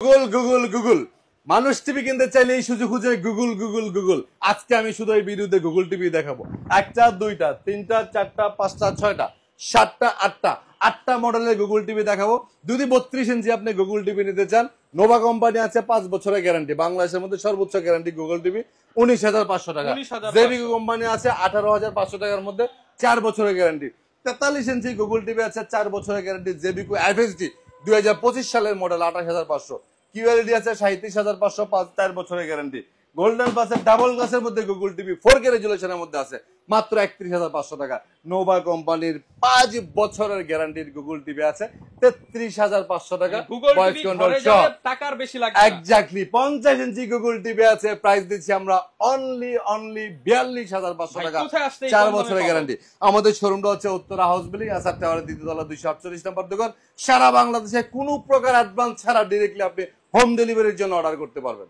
Google Google Google মানুষ TV কিনতে চাইলে এই সুযোগ খুঁজে গুগল গুগল গুগল। আজকে আমি শুধু এই ভিডিওতে গুগল টিভি দেখাবো। একটা, দুইটা, তিনটা, চারটা, পাঁচটা, ছয়টা, সাতটা, আটটা মডেলের গুগল টিভি দেখাবো। যদি 32 ইঞ্চি আপনি গুগল টিভি নিতে চান, নোভা কোম্পানি আছে 5 বছরের গ্যারান্টি। বাংলাদেশের মধ্যে সর্বোচ্চ গ্যারান্টি গুগল টিভি 19,500 টাকা। জেবিকো কোম্পানি আছে 18,500 টাকার মধ্যে 4 বছরের গ্যারান্টি। 43 ইঞ্চি গুগল টিভি আছে 4 বছরের গ্যারান্টি। জেবিকো এফএসডি 2025 সালের মডেল 28,500। কিউএলইডি আছে 37,500, 4 বছরের গ্যারান্টি। গোল্ডেন প্লাসের ডাবল গ্লাসের মধ্যে গুগল টিভি 4K রেজুলেশনের মধ্যে আছে মাত্র 31,500 টাকা। নোভা কোম্পানির 5 বছরের গ্যারান্টির গুগল টিভি আছে 33,500 টাকা। ভয়েস কন্ট্রোল সহ টাকার বেশি লাগবে। এক্স্যাক্টলি 50 ইঞ্চি গুগল টিভি আছে, প্রাইস দিচ্ছি আমরা অনলি 42,500 টাকা, 4 বছরের গ্যারান্টি। আমাদের শোরুমটা হচ্ছে উত্তরা হাউস বিল্ডিং, আসার টাওয়ারের দ্বিতীয় তলা, 248 নম্বর দোকান। সারা বাংলাদেশে কোনো প্রকার অ্যাডভান্স ছাড়া ডিরেক্টলি আপনি হোম ডেলিভারির জন্য অর্ডার করতে পারবেন।